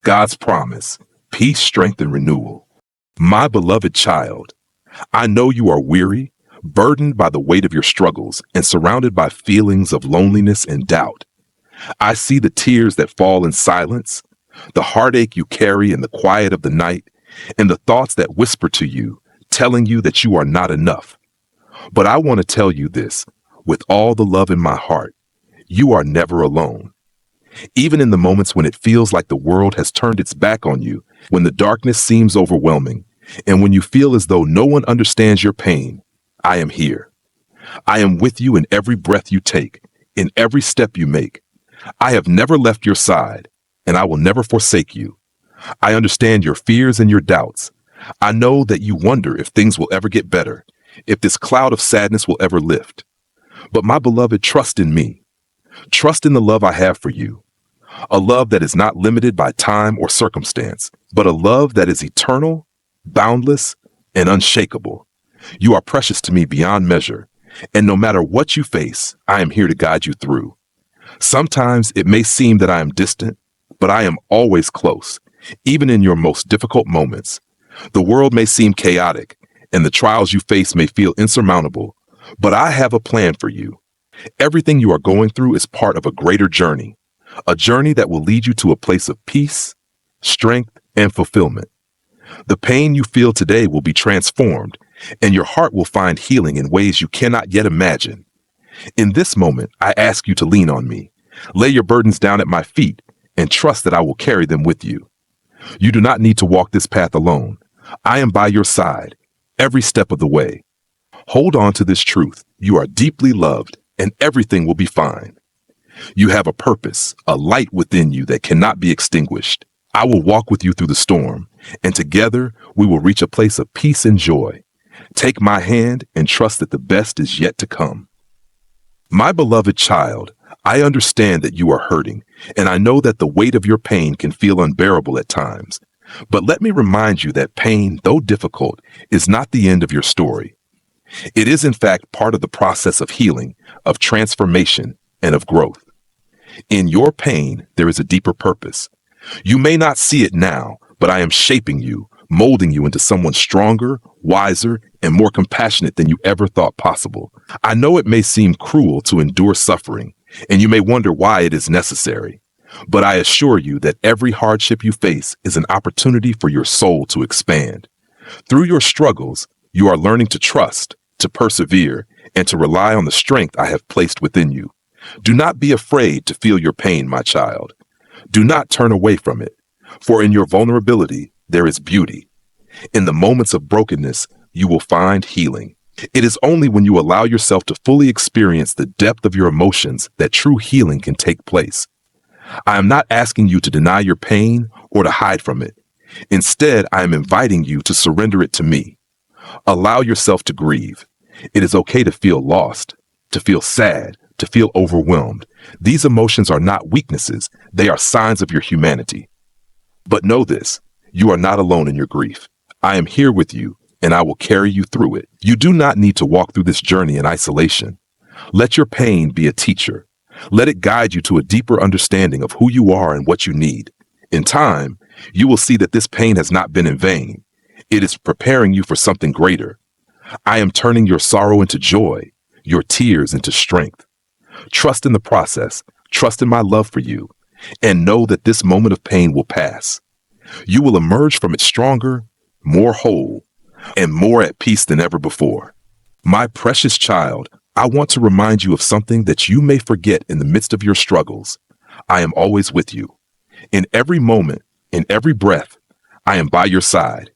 God's promise, peace, strength, and renewal. My beloved child, I know you are weary, burdened by the weight of your struggles, and surrounded by feelings of loneliness and doubt. I see the tears that fall in silence, the heartache you carry in the quiet of the night, and the thoughts that whisper to you, telling you that you are not enough. But I want to tell you this, with all the love in my heart, you are never alone. Even in the moments when it feels like the world has turned its back on you, when the darkness seems overwhelming, and when you feel as though no one understands your pain, I am here. I am with you in every breath you take, in every step you make. I have never left your side, and I will never forsake you. I understand your fears and your doubts. I know that you wonder if things will ever get better, if this cloud of sadness will ever lift. But my beloved, trust in me. Trust in the love I have for you. A love that is not limited by time or circumstance, but a love that is eternal, boundless, and unshakable. You are precious to me beyond measure, and no matter what you face, I am here to guide you through. Sometimes it may seem that I am distant, but I am always close, even in your most difficult moments. The world may seem chaotic, and the trials you face may feel insurmountable, but I have a plan for you. Everything you are going through is part of a greater journey, a journey that will lead you to a place of peace, strength, and fulfillment. The pain you feel today will be transformed, and your heart will find healing in ways you cannot yet imagine. In this moment, I ask you to lean on me, lay your burdens down at my feet, and trust that I will carry them with you. You do not need to walk this path alone. I am by your side, every step of the way. Hold on to this truth. You are deeply loved, and everything will be fine. You have a purpose, a light within you that cannot be extinguished. I will walk with you through the storm, and together we will reach a place of peace and joy. Take my hand and trust that the best is yet to come. My beloved child, I understand that you are hurting, and I know that the weight of your pain can feel unbearable at times. But let me remind you that pain, though difficult, is not the end of your story. It is, in fact, part of the process of healing, of transformation, and of growth. In your pain, there is a deeper purpose. You may not see it now, but I am shaping you, molding you into someone stronger, wiser, and more compassionate than you ever thought possible. I know it may seem cruel to endure suffering, and you may wonder why it is necessary. But I assure you that every hardship you face is an opportunity for your soul to expand. Through your struggles, you are learning to trust, to persevere, and to rely on the strength I have placed within you. Do not be afraid to feel your pain, my child. Do not turn away from it, for in your vulnerability, there is beauty. In the moments of brokenness, you will find healing. It is only when you allow yourself to fully experience the depth of your emotions that true healing can take place. I am not asking you to deny your pain or to hide from it. Instead, I am inviting you to surrender it to me. Allow yourself to grieve. It is okay to feel lost, to feel sad, to feel overwhelmed. These emotions are not weaknesses. They are signs of your humanity. But know this, you are not alone in your grief. I am here with you, and I will carry you through it. You do not need to walk through this journey in isolation. Let your pain be a teacher. Let it guide you to a deeper understanding of who you are and what you need. In time, you will see that this pain has not been in vain. It is preparing you for something greater. I am turning your sorrow into joy, your tears into strength. Trust in the process, trust in my love for you, and know that this moment of pain will pass. You will emerge from it stronger, more whole, and more at peace than ever before. My precious child, I want to remind you of something that you may forget in the midst of your struggles. I am always with you. In every moment, in every breath, I am by your side.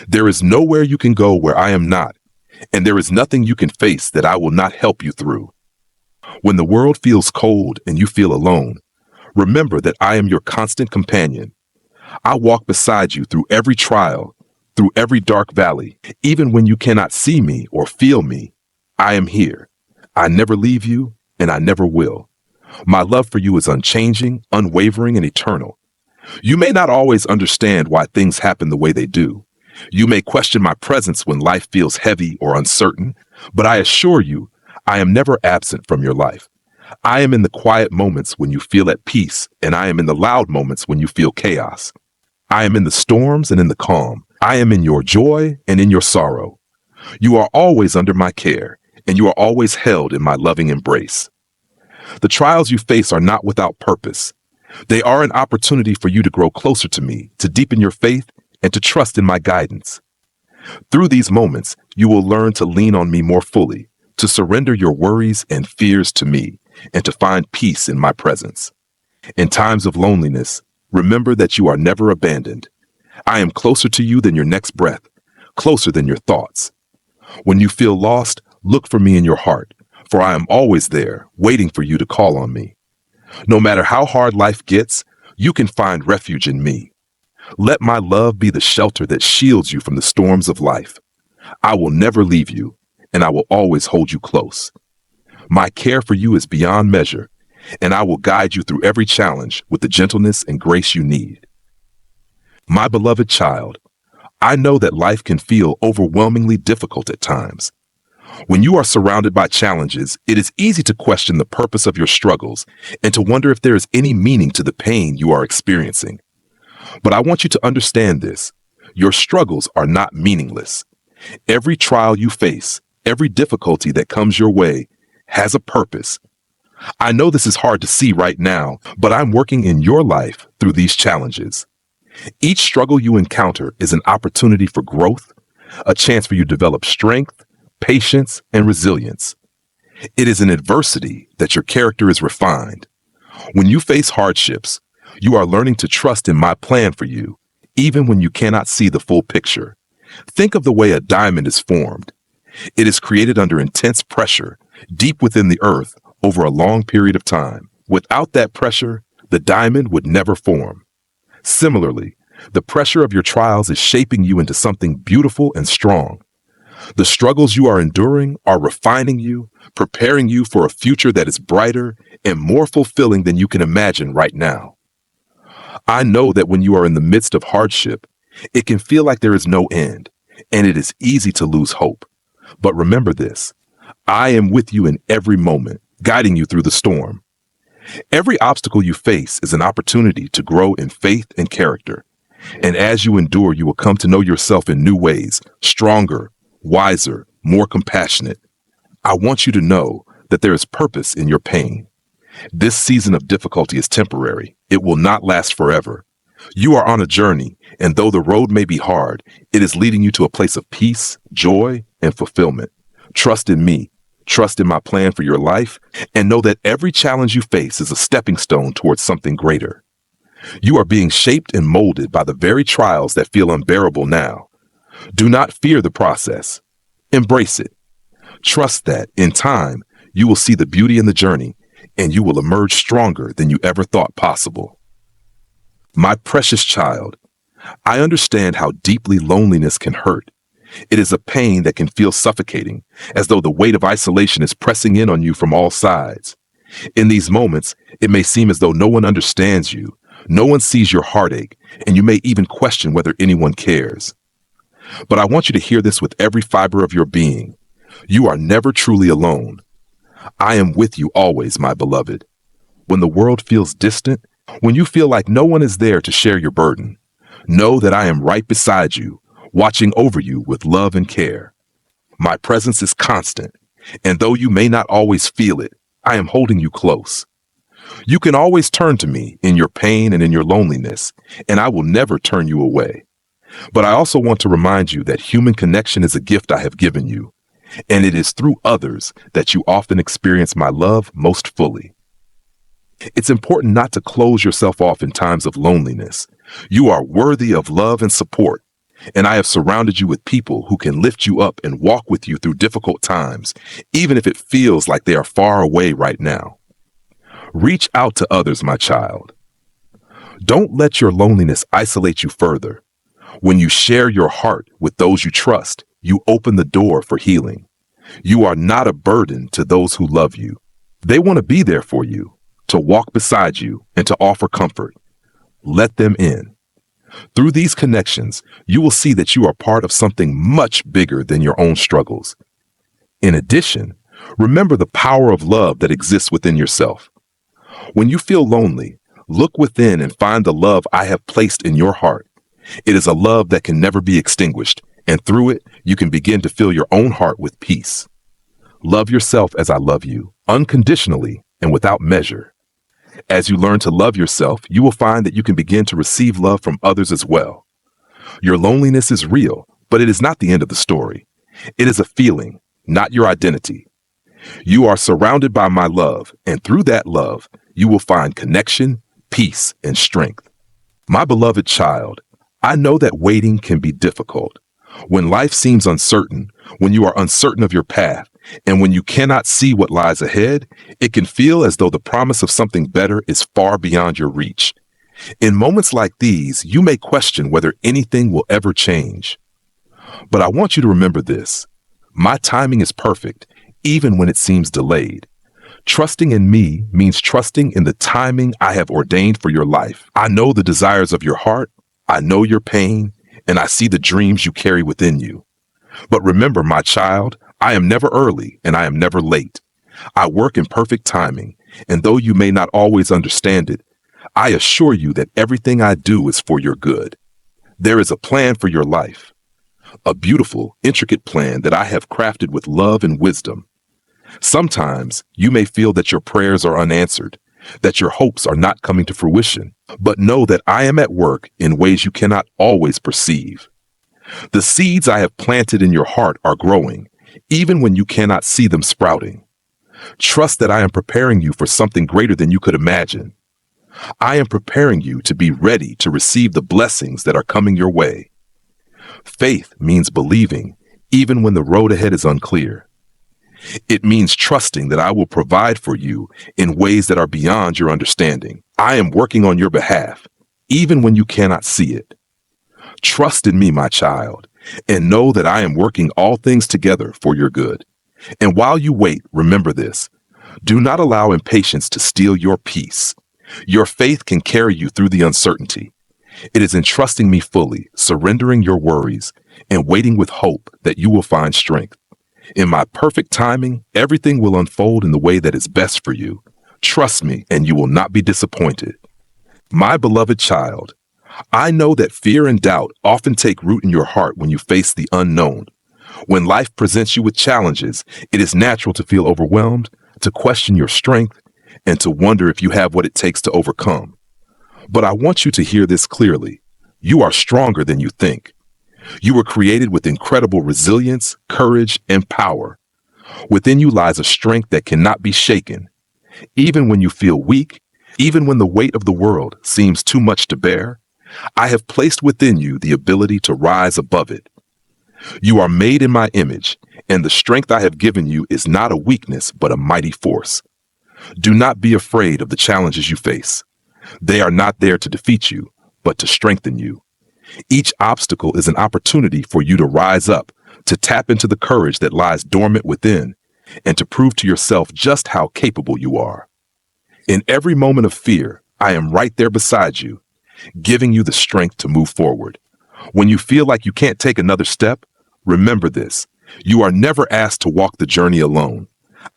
There is nowhere you can go where I am not, and there is nothing you can face that I will not help you through. When the world feels cold and you feel alone, remember that I am your constant companion. I walk beside you through every trial, through every dark valley. Even when you cannot see me or feel me, I am here. I never leave you, and I never will. My love for you is unchanging, unwavering, and eternal. You may not always understand why things happen the way they do. You may question my presence when life feels heavy or uncertain, but I assure you, I am never absent from your life. I am in the quiet moments when you feel at peace, and I am in the loud moments when you feel chaos. I am in the storms and in the calm. I am in your joy and in your sorrow. You are always under my care, and you are always held in my loving embrace. The trials you face are not without purpose. They are an opportunity for you to grow closer to me, to deepen your faith, and to trust in my guidance. Through these moments, you will learn to lean on me more fully, to surrender your worries and fears to me, and to find peace in my presence. In times of loneliness, remember that you are never abandoned. I am closer to you than your next breath, closer than your thoughts. When you feel lost, look for me in your heart, for I am always there, waiting for you to call on me. No matter how hard life gets, you can find refuge in me. Let my love be the shelter that shields you from the storms of life. I will never leave you, and I will always hold you close. My care for you is beyond measure, and I will guide you through every challenge with the gentleness and grace you need. My beloved child, I know that life can feel overwhelmingly difficult at times. When you are surrounded by challenges, it is easy to question the purpose of your struggles and to wonder if there is any meaning to the pain you are experiencing. But I want you to understand this. Your struggles are not meaningless. Every trial you face, every difficulty that comes your way, has a purpose. I know this is hard to see right now, but I'm working in your life through these challenges. Each struggle you encounter is an opportunity for growth, a chance for you to develop strength, patience, and resilience. It is in adversity that your character is refined. When you face hardships, you are learning to trust in my plan for you, even when you cannot see the full picture. Think of the way a diamond is formed. It is created under intense pressure, deep within the earth, over a long period of time. Without that pressure, the diamond would never form. Similarly, the pressure of your trials is shaping you into something beautiful and strong. The struggles you are enduring are refining you, preparing you for a future that is brighter and more fulfilling than you can imagine right now. I know that when you are in the midst of hardship, it can feel like there is no end, and it is easy to lose hope. But remember this, I am with you in every moment, guiding you through the storm. Every obstacle you face is an opportunity to grow in faith and character. And as you endure, you will come to know yourself in new ways, stronger, wiser, more compassionate. I want you to know that there is purpose in your pain. This season of difficulty is temporary. It will not last forever. You are on a journey, and though the road may be hard, it is leading you to a place of peace, joy, and fulfillment. Trust in me. Trust in my plan for your life, and know that every challenge you face is a stepping stone towards something greater. You are being shaped and molded by the very trials that feel unbearable now. Do not fear the process. Embrace it. Trust that, in time, you will see the beauty in the journey, and you will emerge stronger than you ever thought possible. My precious child, I understand how deeply loneliness can hurt. It is a pain that can feel suffocating, as though the weight of isolation is pressing in on you from all sides. In these moments, it may seem as though no one understands you, no one sees your heartache, and you may even question whether anyone cares. But I want you to hear this with every fiber of your being. You are never truly alone. I am with you always, my beloved. When the world feels distant, when you feel like no one is there to share your burden, know that I am right beside you, watching over you with love and care. My presence is constant, and though you may not always feel it, I am holding you close. You can always turn to me in your pain and in your loneliness, and I will never turn you away. But I also want to remind you that human connection is a gift I have given you, and it is through others that you often experience my love most fully. It's important not to close yourself off in times of loneliness. You are worthy of love and support, and I have surrounded you with people who can lift you up and walk with you through difficult times, even if it feels like they are far away right now. Reach out to others, my child. Don't let your loneliness isolate you further. When you share your heart with those you trust, you open the door for healing. You are not a burden to those who love you. They want to be there for you, to walk beside you, and to offer comfort. Let them in. Through these connections, you will see that you are part of something much bigger than your own struggles. In addition, remember the power of love that exists within yourself. When you feel lonely, look within and find the love I have placed in your heart. It is a love that can never be extinguished, and through it, you can begin to fill your own heart with peace. Love yourself as I love you, unconditionally and without measure. As you learn to love yourself, you will find that you can begin to receive love from others as well. Your loneliness is real, but it is not the end of the story. It is a feeling, not your identity. You are surrounded by my love, and through that love, you will find connection, peace, and strength. My beloved child, I know that waiting can be difficult. When life seems uncertain, when you are uncertain of your path, and when you cannot see what lies ahead, it can feel as though the promise of something better is far beyond your reach. In moments like these, you may question whether anything will ever change. But I want you to remember this. My timing is perfect, even when it seems delayed. Trusting in me means trusting in the timing I have ordained for your life. I know the desires of your heart, I know your pain, and I see the dreams you carry within you. But remember, my child, I am never early and I am never late. I work in perfect timing, and though you may not always understand it, I assure you that everything I do is for your good. There is a plan for your life, a beautiful, intricate plan that I have crafted with love and wisdom. Sometimes you may feel that your prayers are unanswered, that your hopes are not coming to fruition, but know that I am at work in ways you cannot always perceive. The seeds I have planted in your heart are growing, even when you cannot see them sprouting. Trust that I am preparing you for something greater than you could imagine. I am preparing you to be ready to receive the blessings that are coming your way. Faith means believing, even when the road ahead is unclear. It means trusting that I will provide for you in ways that are beyond your understanding. I am working on your behalf, even when you cannot see it. Trust in me, my child, and know that I am working all things together for your good. And while you wait, remember this. Do not allow impatience to steal your peace. Your faith can carry you through the uncertainty. It is in trusting me fully, surrendering your worries, and waiting with hope that you will find strength. In my perfect timing, everything will unfold in the way that is best for you. Trust me, and you will not be disappointed. My beloved child, I know that fear and doubt often take root in your heart when you face the unknown. When life presents you with challenges, it is natural to feel overwhelmed, to question your strength, and to wonder if you have what it takes to overcome. But I want you to hear this clearly. You are stronger than you think. You were created with incredible resilience, courage, and power. Within you lies a strength that cannot be shaken. Even when you feel weak, even when the weight of the world seems too much to bear, I have placed within you the ability to rise above it. You are made in my image, and the strength I have given you is not a weakness, but a mighty force. Do not be afraid of the challenges you face. They are not there to defeat you, but to strengthen you. Each obstacle is an opportunity for you to rise up, to tap into the courage that lies dormant within, and to prove to yourself just how capable you are. In every moment of fear, I am right there beside you, giving you the strength to move forward. When you feel like you can't take another step, remember this. You are never asked to walk the journey alone.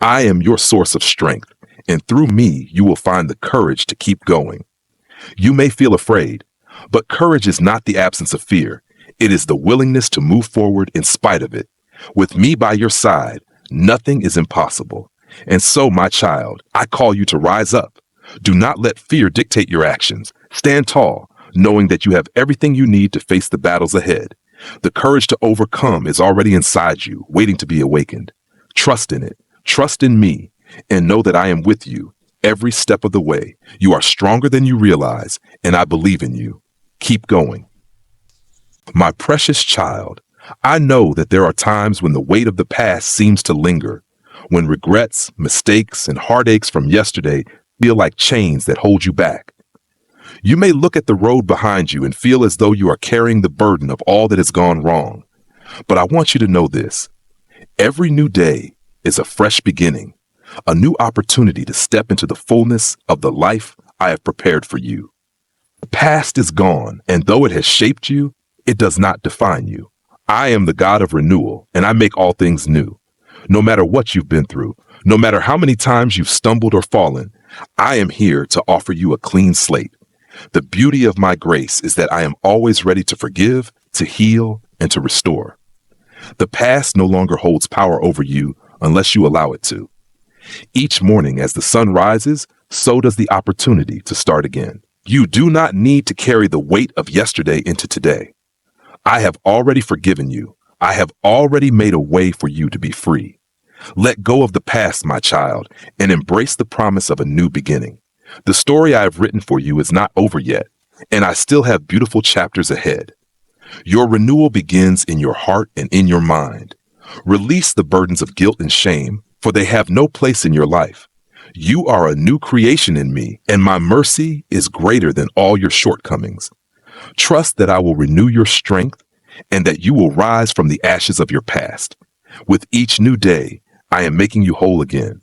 I am your source of strength, and through me, you will find the courage to keep going. You may feel afraid, but courage is not the absence of fear. It is the willingness to move forward in spite of it. With me by your side, nothing is impossible. And so, my child, I call you to rise up. Do not let fear dictate your actions. Stand tall, knowing that you have everything you need to face the battles ahead. The courage to overcome is already inside you, waiting to be awakened. Trust in it. Trust in me, and know that I am with you every step of the way. You are stronger than you realize, and I believe in you. Keep going. My precious child, I know that there are times when the weight of the past seems to linger, when regrets, mistakes, and heartaches from yesterday feel like chains that hold you back. You may look at the road behind you and feel as though you are carrying the burden of all that has gone wrong. But I want you to know this. Every new day is a fresh beginning, a new opportunity to step into the fullness of the life I have prepared for you. The past is gone, and though it has shaped you, it does not define you. I am the God of renewal, and I make all things new. No matter what you've been through, no matter how many times you've stumbled or fallen, I am here to offer you a clean slate. The beauty of my grace is that I am always ready to forgive, to heal, and to restore. The past no longer holds power over you unless you allow it to. Each morning as the sun rises, so does the opportunity to start again. You do not need to carry the weight of yesterday into today. I have already forgiven you. I have already made a way for you to be free. Let go of the past, my child, and embrace the promise of a new beginning. The story I have written for you is not over yet, and I still have beautiful chapters ahead. Your renewal begins in your heart and in your mind. Release the burdens of guilt and shame, for they have no place in your life. You are a new creation in me, and my mercy is greater than all your shortcomings. Trust that I will renew your strength and that you will rise from the ashes of your past. With each new day, I am making you whole again.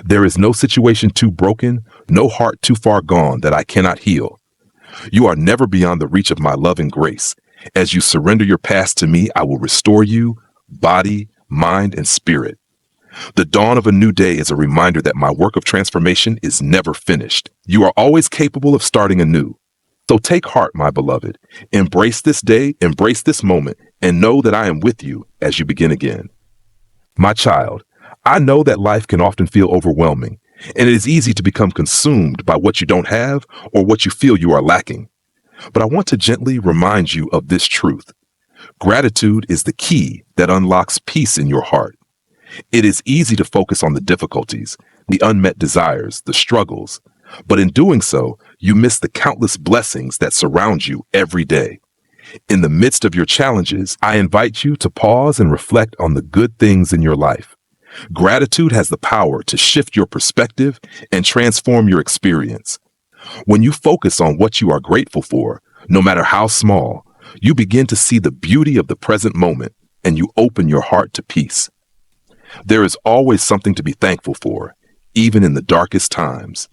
There is no situation too broken, no heart too far gone that I cannot heal. You are never beyond the reach of my love and grace. As you surrender your past to me, I will restore you, body, mind, and spirit. The dawn of a new day is a reminder that my work of transformation is never finished. You are always capable of starting anew. So take heart, my beloved. Embrace this day, embrace this moment, and know that I am with you as you begin again. My child, I know that life can often feel overwhelming, and it is easy to become consumed by what you don't have or what you feel you are lacking. But I want to gently remind you of this truth. Gratitude is the key that unlocks peace in your heart. It is easy to focus on the difficulties, the unmet desires, the struggles, but in doing so, you miss the countless blessings that surround you every day. In the midst of your challenges, I invite you to pause and reflect on the good things in your life. Gratitude has the power to shift your perspective and transform your experience. When you focus on what you are grateful for, no matter how small, you begin to see the beauty of the present moment and you open your heart to peace. There is always something to be thankful for, even in the darkest times.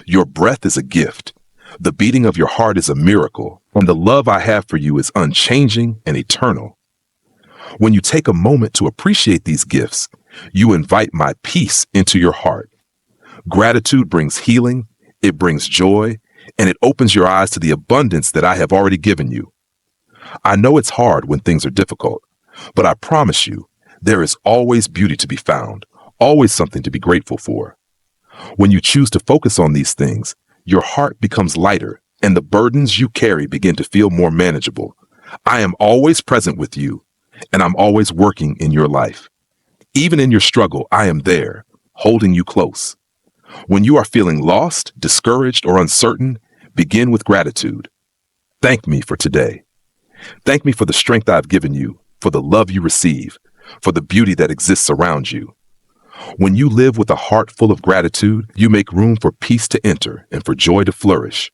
Your breath is a gift. The beating of your heart is a miracle, and the love I have for you is unchanging and eternal. When you take a moment to appreciate these gifts, you invite my peace into your heart. Gratitude brings healing, it brings joy, and it opens your eyes to the abundance that I have already given you. I know it's hard when things are difficult, but I promise you, there is always beauty to be found, always something to be grateful for. When you choose to focus on these things, your heart becomes lighter and the burdens you carry begin to feel more manageable. I am always present with you, and I'm always working in your life. Even in your struggle, I am there, holding you close. When you are feeling lost, discouraged, or uncertain, begin with gratitude. Thank me for today. Thank me for the strength I've given you, for the love you receive, for the beauty that exists around you. When you live with a heart full of gratitude, you make room for peace to enter and for joy to flourish.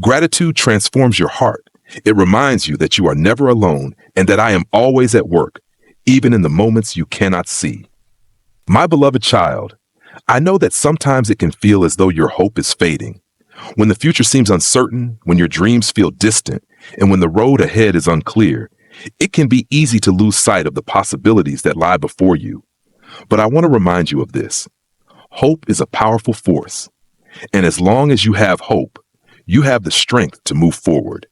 Gratitude transforms your heart. It reminds you that you are never alone and that I am always at work, even in the moments you cannot see. My beloved child, I know that sometimes it can feel as though your hope is fading. When the future seems uncertain, when your dreams feel distant, and when the road ahead is unclear, it can be easy to lose sight of the possibilities that lie before you. But I want to remind you of this. Hope is a powerful force, and as long as you have hope, you have the strength to move forward.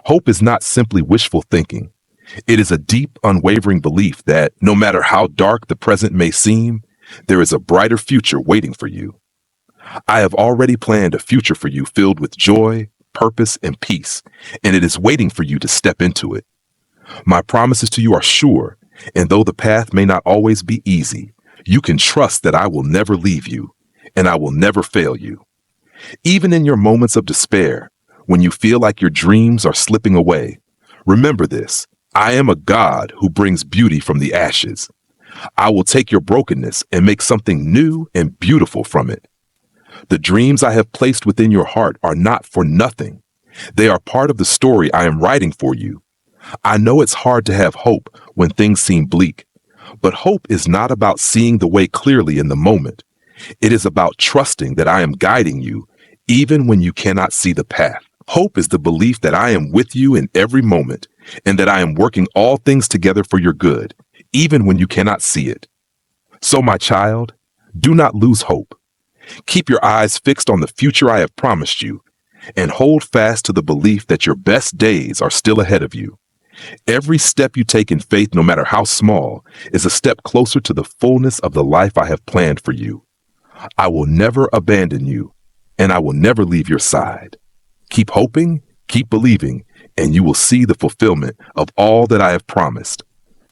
Hope is not simply wishful thinking. It is a deep, unwavering belief that no matter how dark the present may seem, there is a brighter future waiting for you. I have already planned a future for you filled with joy, purpose, and peace, and it is waiting for you to step into it. My promises to you are sure, and though the path may not always be easy, you can trust that I will never leave you, and I will never fail you. Even in your moments of despair, when you feel like your dreams are slipping away, remember this: I am a God who brings beauty from the ashes. I will take your brokenness and make something new and beautiful from it. The dreams I have placed within your heart are not for nothing. They are part of the story I am writing for you. I know it's hard to have hope when things seem bleak, but hope is not about seeing the way clearly in the moment. It is about trusting that I am guiding you, even when you cannot see the path. Hope is the belief that I am with you in every moment, and that I am working all things together for your good, even when you cannot see it. So, my child, do not lose hope. Keep your eyes fixed on the future I have promised you, and hold fast to the belief that your best days are still ahead of you. Every step you take in faith, no matter how small, is a step closer to the fullness of the life I have planned for you. I will never abandon you, and I will never leave your side. Keep hoping, keep believing, and you will see the fulfillment of all that I have promised.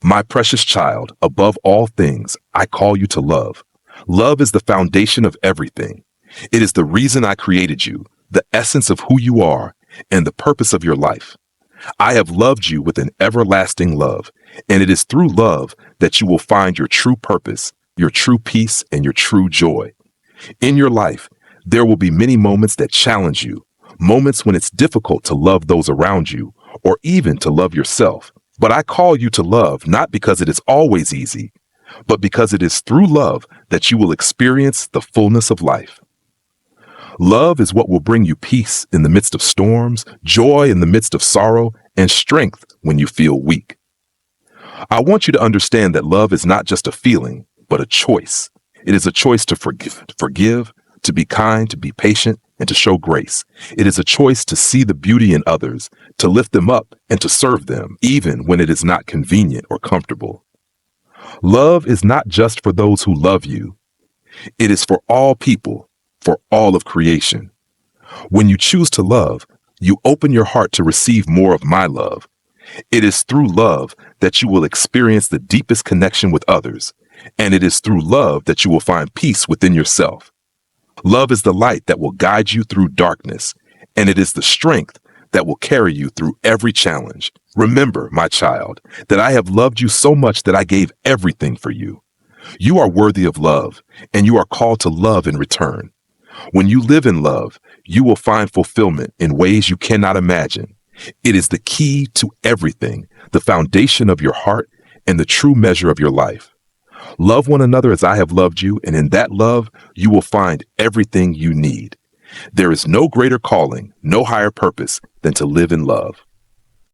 My precious child, above all things, I call you to love. Love is the foundation of everything. It is the reason I created you, the essence of who you are, and the purpose of your life. I have loved you with an everlasting love, and it is through love that you will find your true purpose, your true peace, and your true joy. In your life, there will be many moments that challenge you, moments when it's difficult to love those around you, or even to love yourself. But I call you to love not because it is always easy, but because it is through love that you will experience the fullness of life. Love is what will bring you peace in the midst of storms, joy in the midst of sorrow, and strength when you feel weak. I want you to understand that love is not just a feeling, but a choice. It is a choice to forgive, to be kind, to be patient, and to show grace. It is a choice to see the beauty in others, to lift them up, and to serve them, even when it is not convenient or comfortable. Love is not just for those who love you. It is for all people, for all of creation. When you choose to love, you open your heart to receive more of my love. It is through love that you will experience the deepest connection with others, and it is through love that you will find peace within yourself. Love is the light that will guide you through darkness, and it is the strength that will carry you through every challenge. Remember, my child, that I have loved you so much that I gave everything for you. You are worthy of love, and you are called to love in return. When you live in love, you will find fulfillment in ways you cannot imagine. It is the key to everything, the foundation of your heart, and the true measure of your life. Love one another as I have loved you, and in that love, you will find everything you need. There is no greater calling, no higher purpose than to live in love.